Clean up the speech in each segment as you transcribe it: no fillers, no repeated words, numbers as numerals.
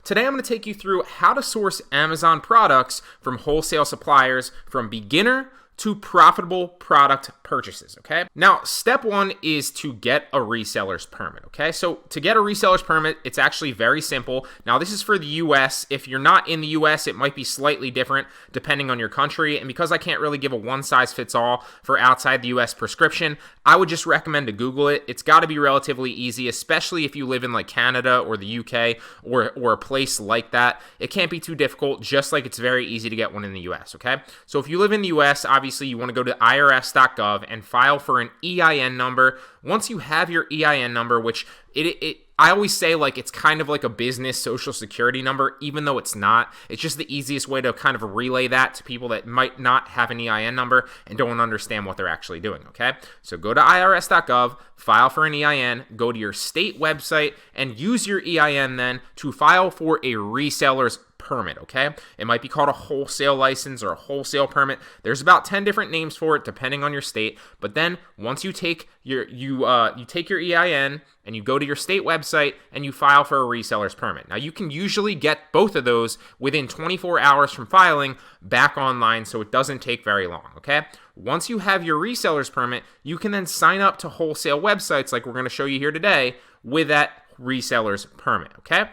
Today I'm going to take you through how to source Amazon products from wholesale suppliers from beginner to profitable product purchases, okay? Now, step one is to get a reseller's permit, okay? So to get a reseller's permit, it's actually very simple. Now, this is for the US. If you're not in the US, it might be slightly different depending on your country. And because I can't really give a one-size-fits-all for outside the US prescription, I would just recommend to Google it. It's got to be relatively easy, especially if you live in like Canada or the UK or a place like that. It can't be too difficult, just like it's very easy to get one in the US, okay? So if you live in the US, obviously you want to go to irs.gov and file for an EIN number. Once you have your EIN number, which I always say like it's kind of like a business social security number, even though it's not. It's just the easiest way to kind of relay that to people that might not have an EIN number and don't understand what they're actually doing, okay? So go to irs.gov, file for an EIN, go to your state website, and use your EIN then to file for a reseller's permit, okay? It might be called a wholesale license or a wholesale permit. There's about 10 different names for it depending on your state. But then once you take your EIN and you go to your state website and you file for a reseller's permit. Now you can usually get both of those within 24 hours from filing back online, so it doesn't take very long, okay? Once you have your reseller's permit, you can then sign up to wholesale websites like we're going to show you here today with that reseller's permit, okay?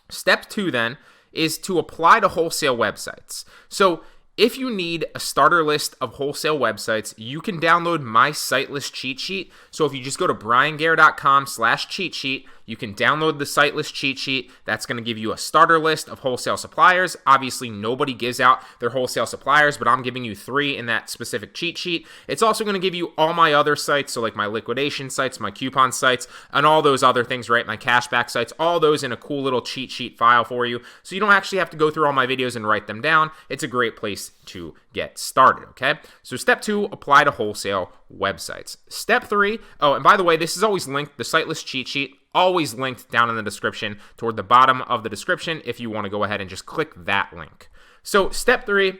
Step two then is to apply to wholesale websites. So if you need a starter list of wholesale websites, you can download my site list cheat sheet. So if you just go to bryangear.com/cheat sheet, you can download the site list cheat sheet. That's going to give you a starter list of wholesale suppliers. Obviously, nobody gives out their wholesale suppliers, but I'm giving you 3 in that specific cheat sheet. It's also going to give you all my other sites, so like my liquidation sites, my coupon sites, and all those other things, right? My cashback sites, all those in a cool little cheat sheet file for you. So you don't actually have to go through all my videos and write them down. It's a great place to get started, okay? So step 2, apply to wholesale websites. Step 3, oh, and by the way, this is always linked, the site list cheat sheet, always linked down in the description toward the bottom of the description if you want to go ahead and just click that link. So step 3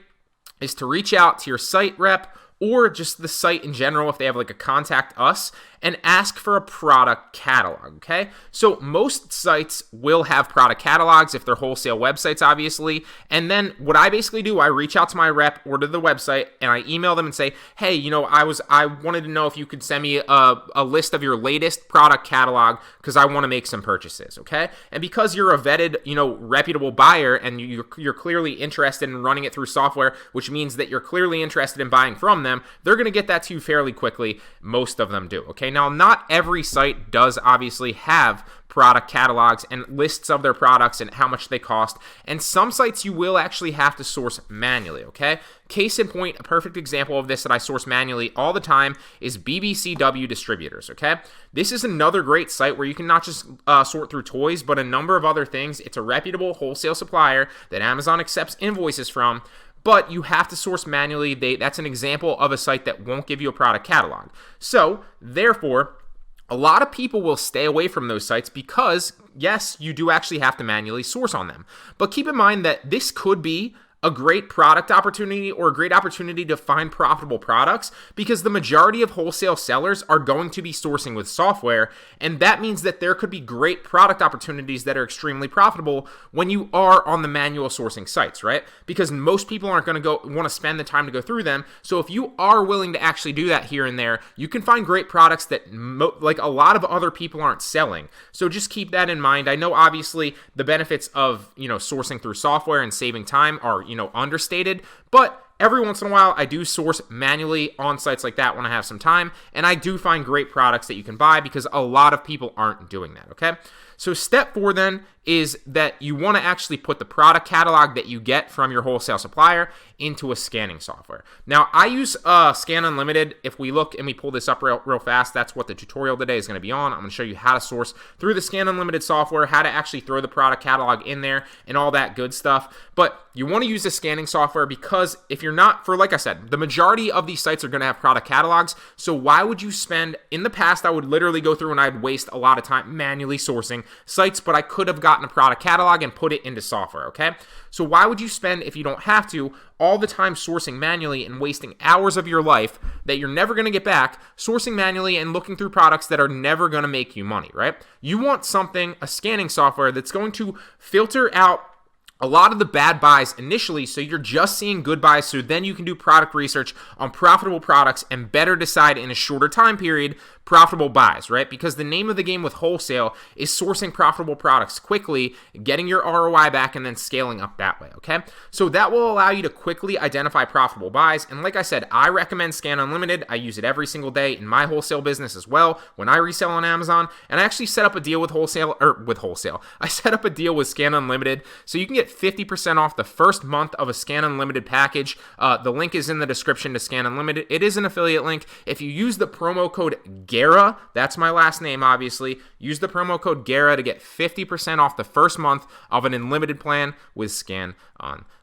is to reach out to your site rep or just the site in general if they have like a contact us and ask for a product catalog, okay? So most sites will have product catalogs if they're wholesale websites, obviously. And then what I basically do, I reach out to my rep or to the website and I email them and say, hey, you know, I wanted to know if you could send me a list of your latest product catalog because I want to make some purchases, okay? And because you're a vetted, you know, reputable buyer and you're clearly interested in running it through software, which means that you're clearly interested in buying from them, they're going to get that to you fairly quickly. Most of them do, okay? Now, not every site does obviously have product catalogs and lists of their products and how much they cost. And some sites you will actually have to source manually, okay? Case in point, a perfect example of this that I source manually all the time is BBCW Distributors, okay? This is another great site where you can not just sort through toys, but a number of other things. It's a reputable wholesale supplier that Amazon accepts invoices from, but you have to source manually. That's an example of a site that won't give you a product catalog. So, therefore, a lot of people will stay away from those sites because, yes, you do actually have to manually source on them. But keep in mind that this could be a great product opportunity or a great opportunity to find profitable products because the majority of wholesale sellers are going to be sourcing with software, and that means that there could be great product opportunities that are extremely profitable when you are on the manual sourcing sites, right? Because most people aren't going to want to spend the time to go through them. So if you are willing to actually do that here and there, you can find great products that like a lot of other people aren't selling. So just keep that in mind. I know obviously the benefits of, you know, sourcing through software and saving time are, you know, understated, but every once in a while I do source manually on sites like that when I have some time, and I do find great products that you can buy because a lot of people aren't doing that, okay? So step 4 then is that you want to actually put the product catalog that you get from your wholesale supplier into a scanning software. Now, I use Scan Unlimited. If we look and we pull this up real fast, that's what the tutorial today is going to be on. I'm going to show you how to source through the Scan Unlimited software, how to actually throw the product catalog in there, and all that good stuff. But You want to use the scanning software because if you're not, like I said, the majority of these sites are going to have product catalogs. So why would you spend, in the past, I would literally go through and I'd waste a lot of time manually sourcing sites, but I could have gotten a product catalog and put it into software, okay? So why would you spend, if you don't have to, all the time sourcing manually and wasting hours of your life that you're never going to get back, sourcing manually and looking through products that are never going to make you money, right? You want something, a scanning software that's going to filter out a lot of the bad buys initially, so you're just seeing good buys, so then you can do product research on profitable products and better decide in a shorter time period profitable buys, right? Because the name of the game with wholesale is sourcing profitable products quickly, getting your ROI back, and then scaling up that way, okay? So that will allow you to quickly identify profitable buys, and like I said, I recommend Scan Unlimited. I use it every single day in my wholesale business as well when I resell on Amazon, and I actually set up a deal with wholesale. I set up a deal with Scan Unlimited, so you can get 50% off the first month of a Scan Unlimited package. The link is in the description to Scan Unlimited. It is an affiliate link. If you use the promo code GARA, that's my last name, obviously. Use the promo code GARA to get 50% off the first month of an unlimited plan with Scan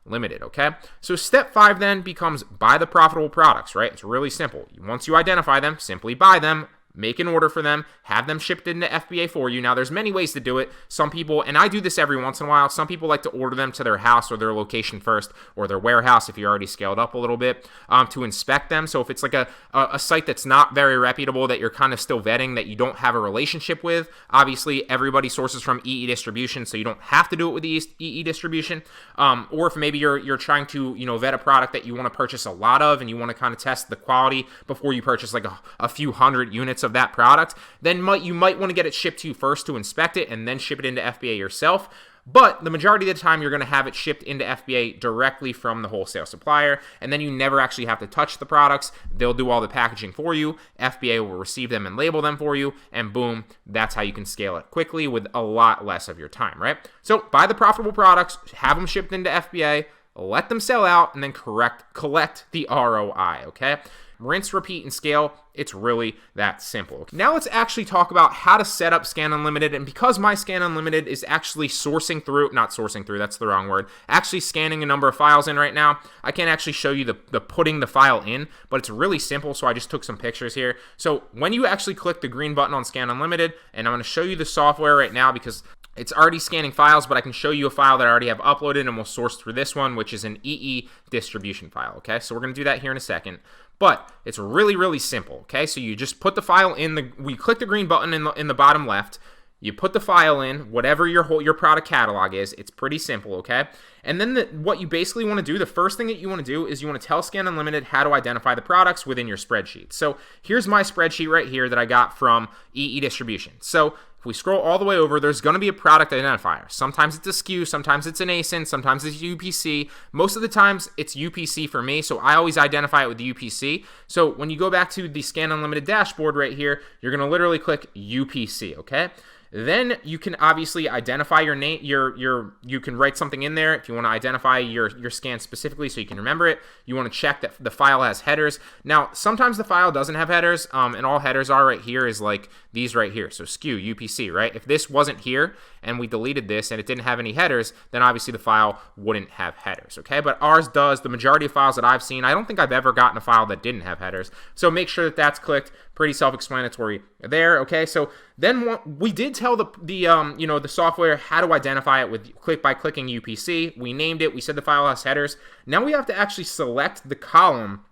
Unlimited, okay? So step 5 then becomes buy the profitable products, right? It's really simple. Once you identify them, simply buy them. Make an order for them, have them shipped into FBA for you. Now, there's many ways to do it. Some people, and I do this every once in a while, some people like to order them to their house or their location first, or their warehouse if you're already scaled up a little bit, to inspect them. So if it's like a site that's not very reputable, that you're kind of still vetting, that you don't have a relationship with, obviously everybody sources from EE Distribution, so you don't have to do it with EE Distribution. Or if maybe you're trying to vet a product that you want to purchase a lot of, and you want to kind of test the quality before you purchase like a few hundred units of that product, then you might want to get it shipped to you first to inspect it and then ship it into FBA yourself. But the majority of the time, you're going to have it shipped into FBA directly from the wholesale supplier, and then you never actually have to touch the products. They'll do all the packaging for you. FBA will receive them and label them for you, and boom, that's how you can scale it quickly with a lot less of your time, right? So buy the profitable products, have them shipped into FBA, let them sell out, and then collect the ROI, okay? Rinse, repeat, and scale. It's really that simple. Now let's actually talk about how to set up Scan Unlimited. And because my Scan Unlimited is actually that's the wrong word, actually scanning a number of files in right now, I can't actually show you the putting the file in, but it's really simple, so I just took some pictures here. So when you actually click the green button on Scan Unlimited, and I'm going to show you the software right now because it's already scanning files, but I can show you a file that I already have uploaded, and we'll source through this one, which is an EE distribution file, okay? So we're going to do that here in a second. But it's really, really simple, okay? So you just put the file in we click the green button in the bottom left. You put the file in, whatever your product catalog is. It's pretty simple, okay? And then what you basically want to do, the first thing that you want to do is you want to tell Scan Unlimited how to identify the products within your spreadsheet. So here's my spreadsheet right here that I got from EE Distribution. So if we scroll all the way over, there's going to be a product identifier. Sometimes it's a SKU, sometimes it's an ASIN, sometimes it's UPC. Most of the times it's UPC for me, so I always identify it with the UPC. So when you go back to the Scan Unlimited dashboard right here, you're going to literally click UPC, okay? Then you can obviously identify your name. You can write something in there if you want to identify your scan specifically so you can remember it. You want to check that the file has headers. Now, sometimes the file doesn't have headers, and all headers are right here is like these right here. So SKU, UPC, right? If this wasn't here and we deleted this and it didn't have any headers, then obviously the file wouldn't have headers, okay? But ours does. The majority of files that I've seen, I don't think I've ever gotten a file that didn't have headers. So make sure that that's clicked. Pretty self-explanatory there, okay? So then we did tell the software how to identify it by clicking UPC. We named it. We said the file has headers. Now we have to actually select the column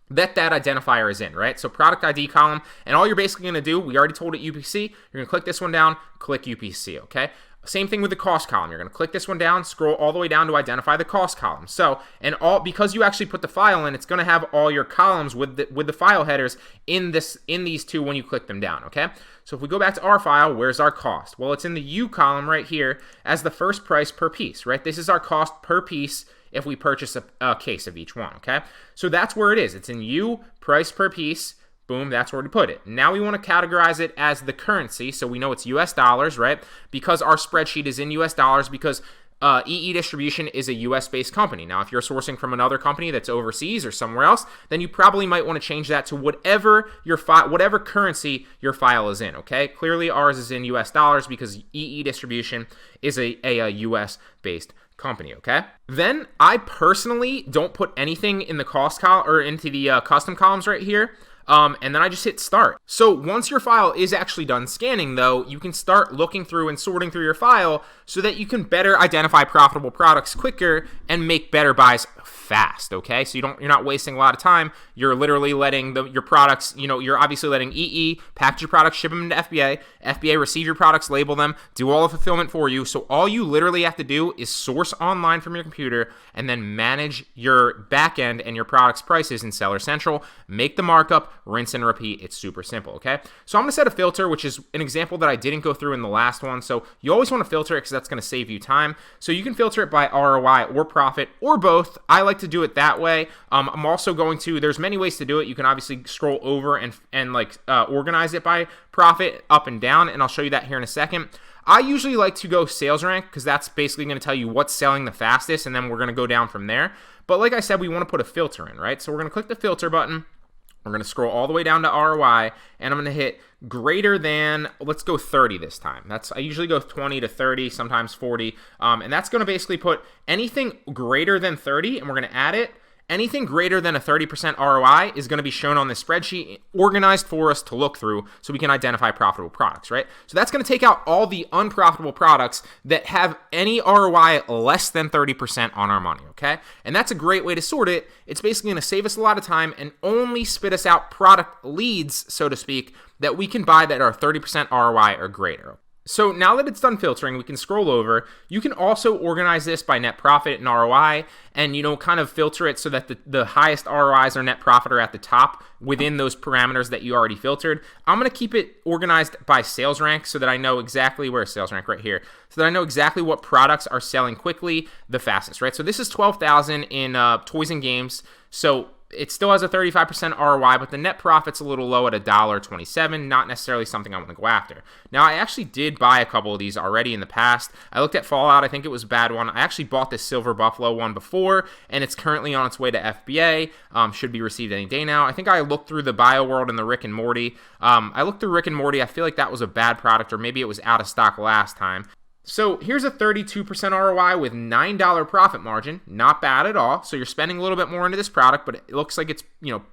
that identifier is in, right? So product ID column, and all you're basically going to do, we already told it UPC. You're going to click this one down, click UPC, okay? Same thing with the cost column. You're going to click this one down, scroll all the way down to identify the cost column. So, because you actually put the file in, it's going to have all your columns with the file headers in these two when you click them down, okay? So if we go back to our file, where's our cost? Well, it's in the U column right here as the first price per piece, right? This is our cost per piece if we purchase a case of each one, okay? So that's where it is. It's in U, price per piece. Boom, that's where to put it. Now we want to categorize it as the currency, so we know it's US dollars, right? Because our spreadsheet is in US dollars because EE Distribution is a US-based company. Now, if you're sourcing from another company that's overseas or somewhere else, then you probably might want to change that to whatever whatever currency your file is in, okay? Clearly, ours is in US dollars because EE Distribution is a US-based company, okay? Then I personally don't put anything in the cost column or into the custom columns right here. And then I just hit start. So once your file is actually done scanning though, you can start looking through and sorting through your file so that you can better identify profitable products quicker and make better buys fast, okay? So you're not wasting a lot of time. You're literally letting your products, you're obviously letting EE package your products, ship them into FBA receive your products, label them, do all the fulfillment for you. So all you literally have to do is source online from your computer and then manage your backend and your products prices in Seller Central, make the markup, rinse and repeat. It's super simple, okay? So I'm gonna set a filter, which is an example that I didn't go through in the last one. So you always wanna filter it because that's gonna save you time. So you can filter it by ROI or profit or both. I like to do it that way. I'm also going to, there's many ways to do it. You can obviously scroll over and organize it by profit up and down, and I'll show you that here in a second. I usually like to go sales rank because that's basically going to tell you what's selling the fastest, and then we're going to go down from there. But like I said, we want to put a filter in, right? So we're going to click the filter button. We're going to scroll all the way down to ROI, and I'm going to hit greater than, let's go 30 this time. I usually go 20 to 30, sometimes 40, and that's going to basically put anything greater than 30, and we're going to add it. Anything greater than a 30% ROI is going to be shown on this spreadsheet, organized for us to look through so we can identify profitable products, right? So that's going to take out all the unprofitable products that have any ROI less than 30% on our money, okay? And that's a great way to sort it. It's basically going to save us a lot of time and only spit us out product leads, so to speak, that we can buy that are 30% ROI or greater. So now that it's done filtering, we can scroll over. You can also organize this by net profit and ROI and, kind of filter it so that the highest ROIs or net profit are at the top within those parameters that you already filtered. I'm going to keep it organized by sales rank so that I know exactly where sales rank right here, so that I know exactly what products are selling quickly the fastest, right? So this is 12,000 in toys and games. So it still has a 35% ROI, but the net profit's a little low at $1.27, not necessarily something I want to go after. Now, I actually did buy a couple of these already in the past. I looked at Fallout. I think it was a bad one. I actually bought this Silver Buffalo one before, and it's currently on its way to FBA. Should be received any day now. I think I looked through the BioWorld and the Rick and Morty. I looked through Rick and Morty. I feel like that was a bad product, or maybe it was out of stock last time. So here's a 32% ROI with $9 profit margin. Not bad at all. So you're spending a little bit more into this product, but it looks like it's,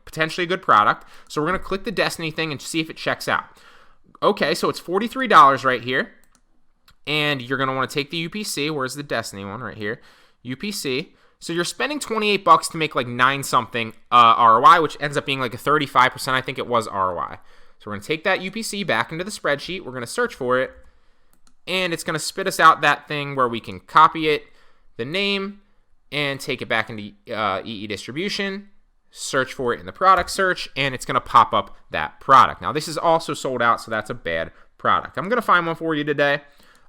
potentially a good product. So we're going to click the Destiny thing and see if it checks out. Okay, so it's $43 right here. And you're going to want to take the UPC. Where's the Destiny one right here? UPC. So you're spending $28 to make like 9 something ROI, which ends up being like a 35%, I think it was ROI. So we're going to take that UPC back into the spreadsheet. We're going to search for it. And it's going to spit us out that thing where we can copy it, the name, and take it back into EE distribution, search for it in the product search, and it's going to pop up that product. Now, this is also sold out, so that's a bad product. I'm going to find one for you today.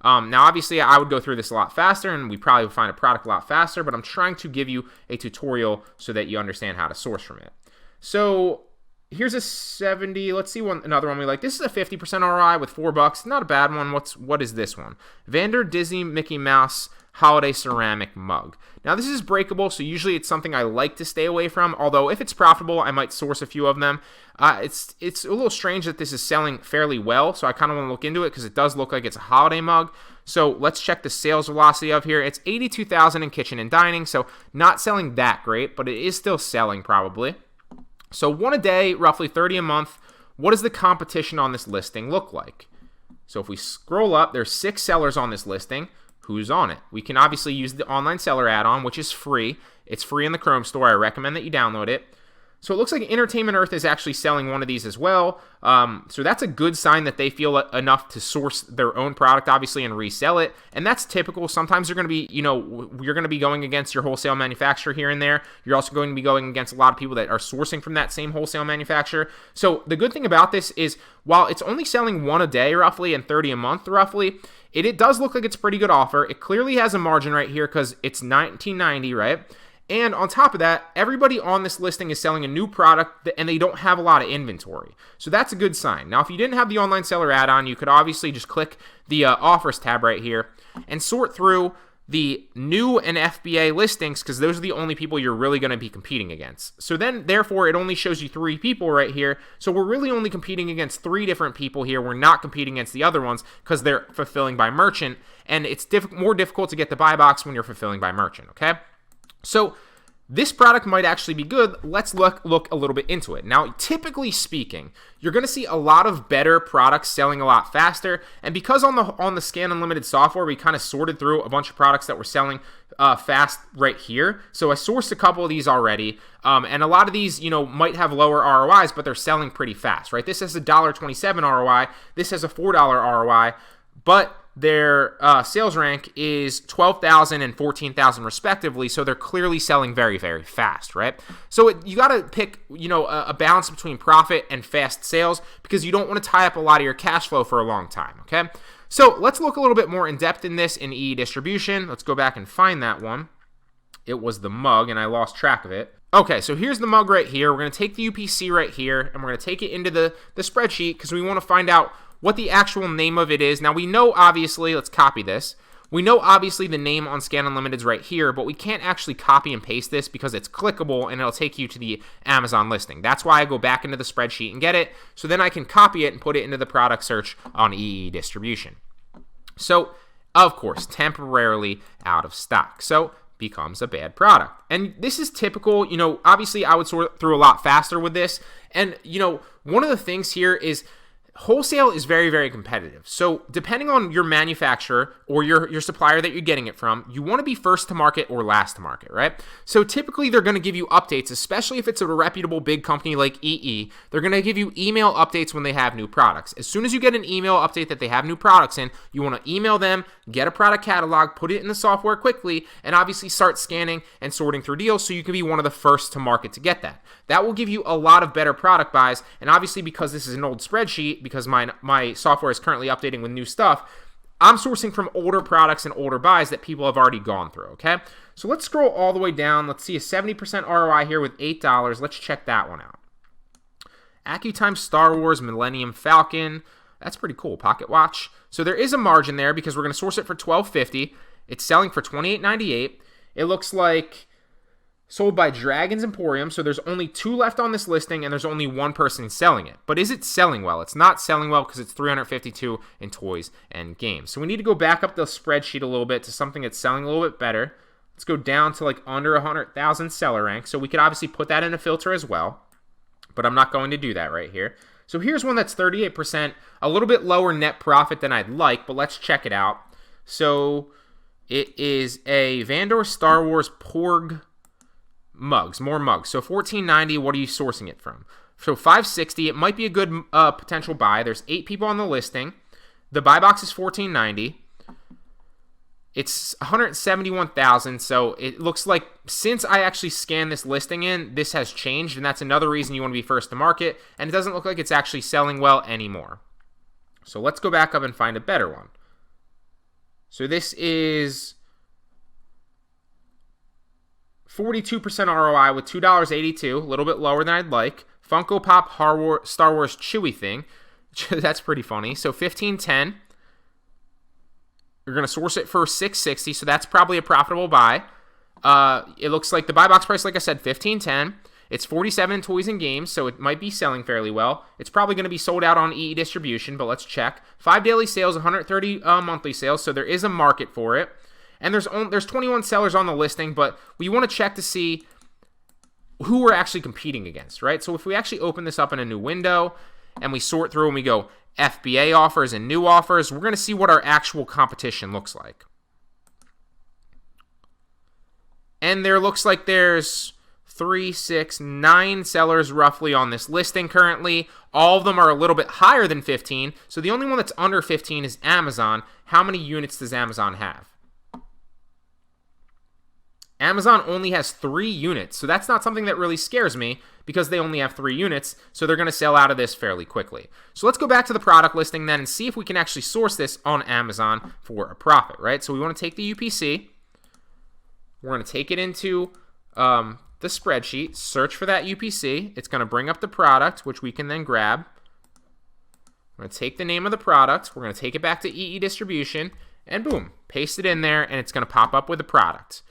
Now, obviously, I would go through this a lot faster, and we probably would find a product a lot faster, but I'm trying to give you a tutorial so that you understand how to source from it. So here's a 70. Let's see another one we like. This is a 50% ROI with $4. Not a bad one. What is this one? Vander Disney Mickey Mouse Holiday Ceramic Mug. Now this is breakable, so usually it's something I like to stay away from. Although if it's profitable, I might source a few of them. It's a little strange that this is selling fairly well, so I kind of want to look into it because it does look like it's a holiday mug. So let's check the sales velocity of here. It's 82,000 in kitchen and dining, so not selling that great, but it is still selling probably. So 1 a day, roughly 30 a month. What does the competition on this listing look like? So if we scroll up, there's 6 sellers on this listing. Who's on it? We can obviously use the online seller add-on, which is free. It's free in the Chrome store. I recommend that you download it. So it looks like Entertainment Earth is actually selling one of these as well. So that's a good sign that they feel enough to source their own product, obviously, and resell it. And that's typical. Sometimes you're going to be, you're going to be going against your wholesale manufacturer here and there. You're also going to be going against a lot of people that are sourcing from that same wholesale manufacturer. So the good thing about this is, while it's only selling 1 a day roughly and 30 a month roughly, it does look like it's a pretty good offer. It clearly has a margin right here because it's $19.90, right? And on top of that, everybody on this listing is selling a new product and they don't have a lot of inventory. So that's a good sign. Now, if you didn't have the online seller add-on, you could obviously just click the offers tab right here and sort through the new and FBA listings because those are the only people you're really going to be competing against. So then, therefore, it only shows you 3 people right here. So we're really only competing against 3 different people here. We're not competing against the other ones because they're fulfilling by merchant, and it's more difficult to get the buy box when you're fulfilling by merchant, okay? So this product might actually be good. Let's look a little bit into it. Now, typically speaking, you're going to see a lot of better products selling a lot faster. And because on the Scan Unlimited software, we kind of sorted through a bunch of products that were selling fast right here. So I sourced a couple of these already. And a lot of these, might have lower ROIs, but they're selling pretty fast, right? This has a $1.27 ROI. This has a $4 ROI. But their sales rank is 12,000 and 14,000 respectively, so they're clearly selling very, very fast, right? So you got to pick, a balance between profit and fast sales because you don't want to tie up a lot of your cash flow for a long time, okay? So let's look a little bit more in depth in this in EE distribution. Let's go back and find that one. It was the mug, and I lost track of it. Okay, so here's the mug right here. We're going to take the UPC right here, and we're going to take it into the spreadsheet because we want to find out what the actual name of it is. Now, we know, obviously, let's copy this. We know, obviously, the name on Scan Unlimited is right here, but we can't actually copy and paste this because it's clickable, and it'll take you to the Amazon listing. That's why I go back into the spreadsheet and get it, so then I can copy it and put it into the product search on EE distribution. So, of course, temporarily out of stock. So, becomes a bad product. And this is typical, obviously, I would sort through a lot faster with this. And, one of the things here is Wholesale is very, very competitive. So depending on your manufacturer or your supplier that you're getting it from, you want to be first to market or last to market, right? So typically they're going to give you updates, especially if it's a reputable big company like EE. They're going to give you email updates when they have new products. As soon as you get an email update that they have new products in, you want to email them, get a product catalog, put it in the software quickly, and obviously start scanning and sorting through deals so you can be one of the first to market to get that. That will give you a lot of better product buys, and obviously because this is an old spreadsheet, because my software is currently updating with new stuff, I'm sourcing from older products and older buys that people have already gone through, okay? So let's scroll all the way down. Let's see a 70% ROI here with $8. Let's check that one out. AccuTime Star Wars Millennium Falcon. That's pretty cool. Pocket watch. So there is a margin there because we're going to source it for $12.50. It's selling for $28.98. It looks like sold by Dragon's Emporium, so there's only 2 left on this listing, and there's only 1 person selling it. But is it selling well? It's not selling well because it's $352 in toys and games. So we need to go back up the spreadsheet a little bit to something that's selling a little bit better. Let's go down to like under 100,000 seller rank. So we could obviously put that in a filter as well, but I'm not going to do that right here. So here's one that's 38%, a little bit lower net profit than I'd like, but let's check it out. So it is a Vandor Star Wars Porg mugs, more mugs. So $14.90, what are you sourcing it from? So $5.60, it might be a good potential buy. There's 8 people on the listing. The buy box is $14.90. It's 171,000, so it looks like since I actually scanned this listing in, this has changed, and that's another reason you want to be first to market, and it doesn't look like it's actually selling well anymore. So let's go back up and find a better one. So this is 42% ROI with $2.82, a little bit lower than I'd like. Funko Pop Star Wars Chewie thing. That's pretty funny. So $15.10. You're going to source it for $6.60, so that's probably a profitable buy. It looks like the buy box price, like I said, $15.10. It's $47 in toys and games, so it might be selling fairly well. It's probably going to be sold out on EE distribution, but let's check. 5 daily sales, 130 monthly sales, so there is a market for it. And there's 21 sellers on the listing, but we want to check to see who we're actually competing against, right? So if we actually open this up in a new window and we sort through and we go FBA offers and new offers, we're going to see what our actual competition looks like. And there looks like there's 3, 6, 9 sellers roughly on this listing currently. All of them are a little bit higher than 15. So the only one that's under 15 is Amazon. How many units does Amazon have? Amazon only has 3 units, so that's not something that really scares me because they only have 3 units, so they're going to sell out of this fairly quickly. So let's go back to the product listing then and see if we can actually source this on Amazon for a profit, right? So we want to take the UPC. We're going to take it into the spreadsheet, search for that UPC. It's going to bring up the product, which we can then grab. We're going to take the name of the product. We're going to take it back to EE distribution, and boom, paste it in there, and it's going to pop up with a product.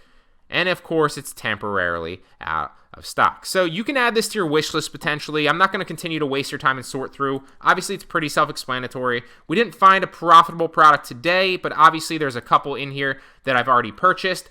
And of course, it's temporarily out of stock. So you can add this to your wish list potentially. I'm not going to continue to waste your time and sort through. Obviously, it's pretty self-explanatory. We didn't find a profitable product today, but obviously there's a couple in here that I've already purchased.